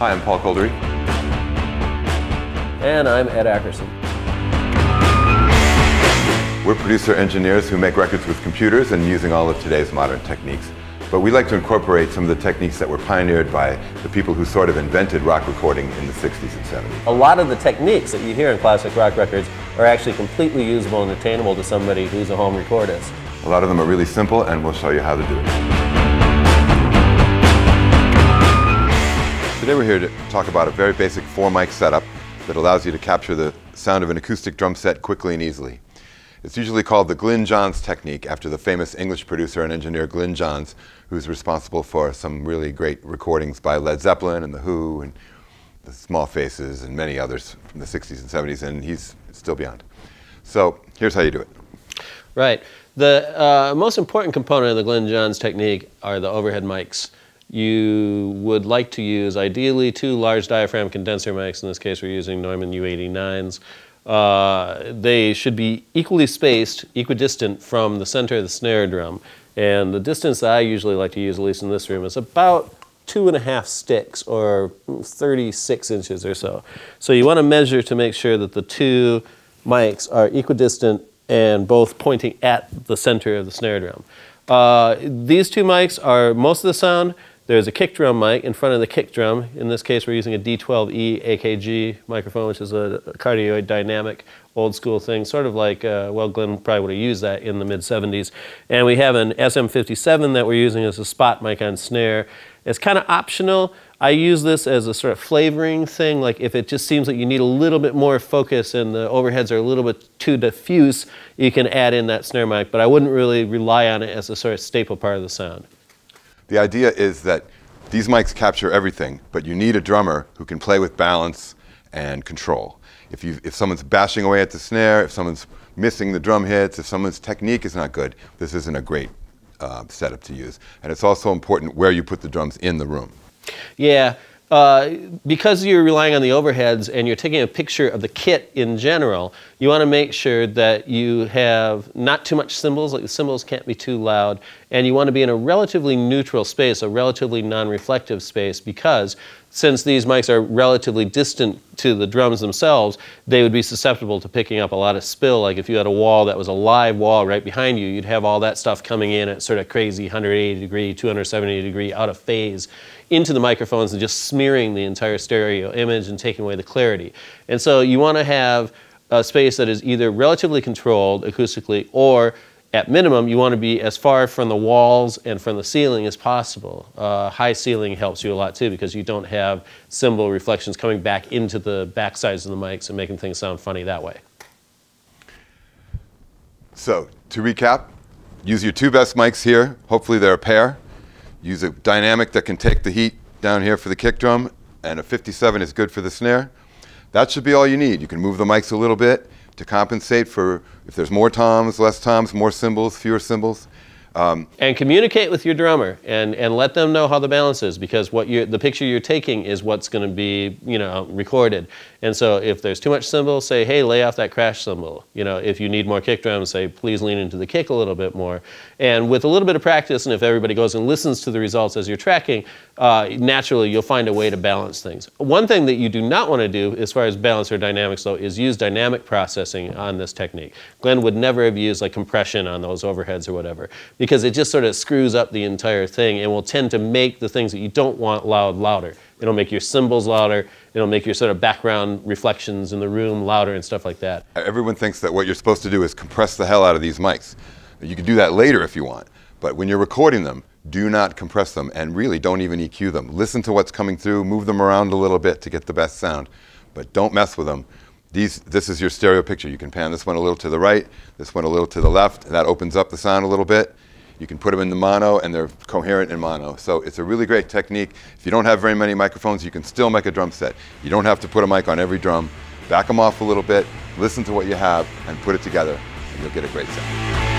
Hi, I'm Paul Kolderie. And I'm Ed Ackerson. We're producer engineers who make records with computers and using all of today's modern techniques. But we like to incorporate some of the techniques that were pioneered by the people who sort of invented rock recording in the 60s and 70s. A lot of the techniques that you hear in classic rock records are actually completely usable and attainable to somebody who's a home recordist. A lot of them are really simple, and we'll show you how to do it. Today we're here to talk about a very basic 4-mic setup that allows you to capture the sound of an acoustic drum set quickly and easily. It's usually called the Glyn Johns technique, after the famous English producer and engineer Glyn Johns, who's responsible for some really great recordings by Led Zeppelin and The Who and the Small Faces and many others from the 60s and 70s, and he's still beyond. So here's how you do it. Right. The most important component of the Glyn Johns technique are the overhead mics. You would like to use ideally 2 large diaphragm condenser mics. In this case we're using Neumann U89s. They should be equally spaced, equidistant from the center of the snare drum. And the distance that I usually like to use, at least in this room, is about 2.5 sticks or 36 inches or so. So you want to measure to make sure that the 2 mics are equidistant and both pointing at the center of the snare drum. These 2 mics are most of the sound. There's a kick drum mic in front of the kick drum. In this case, we're using a D12E AKG microphone, which is a cardioid dynamic, old school thing, sort of like, well, Glenn probably would have used that in the mid-70s. And we have an SM57 that we're using as a spot mic on snare. It's kind of optional. I use this as a sort of flavoring thing, like if it just seems like you need a little bit more focus and the overheads are a little bit too diffuse, you can add in that snare mic, but I wouldn't really rely on it as a sort of staple part of the sound. The idea is that these mics capture everything, but you need a drummer who can play with balance and control. If someone's bashing away at the snare, if someone's missing the drum hits, if someone's technique is not good, this isn't a great setup to use. And it's also important where you put the drums in the room. Yeah, because you're relying on the overheads and you're taking a picture of the kit in general, you want to make sure that you have not too much cymbals, like the cymbals can't be too loud, and you want to be in a relatively neutral space, a relatively non-reflective space, because since these mics are relatively distant to the drums themselves, they would be susceptible to picking up a lot of spill. Like if you had a wall that was a live wall right behind you, you'd have all that stuff coming in at sort of crazy 180 degree, 270 degree, out of phase into the microphones and just smearing the entire stereo image and taking away the clarity. And so you want to have a space that is either relatively controlled acoustically, or at minimum you want to be as far from the walls and from the ceiling as possible. High ceiling helps you a lot too, because you don't have cymbal reflections coming back into the back sides of the mics and making things sound funny that way. So to recap, use your 2 best mics here. Hopefully they're a pair. Use a dynamic that can take the heat down here for the kick drum, and a 57 is good for the snare. That should be all you need. You can move the mics a little bit to compensate for if there's more toms, less toms, more cymbals, fewer cymbals. And communicate with your drummer and let them know how the balance is, because the picture you're taking is what's going to be, recorded. And so if there's too much cymbal, say, hey, lay off that crash cymbal. If you need more kick drums, say, please lean into the kick a little bit more. And with a little bit of practice, and if everybody goes and listens to the results as you're tracking, naturally you'll find a way to balance things. One thing that you do not want to do as far as balance or dynamics though is use dynamic processing on this technique. Glenn would never have used like compression on those overheads or whatever, because it just sort of screws up the entire thing and will tend to make the things that you don't want loud louder. It'll make your cymbals louder, it'll make your sort of background reflections in the room louder and stuff like that. Everyone thinks that what you're supposed to do is compress the hell out of these mics. You can do that later if you want, but when you're recording them, do not compress them, and really don't even EQ them. Listen to what's coming through, move them around a little bit to get the best sound, but don't mess with them. This is your stereo picture. You can pan this one a little to the right, this one a little to the left, and that opens up the sound a little bit. You can put them in the mono, and they're coherent in mono. So it's a really great technique. If you don't have very many microphones, you can still make a drum set. You don't have to put a mic on every drum. Back them off a little bit, listen to what you have, and put it together, and you'll get a great sound.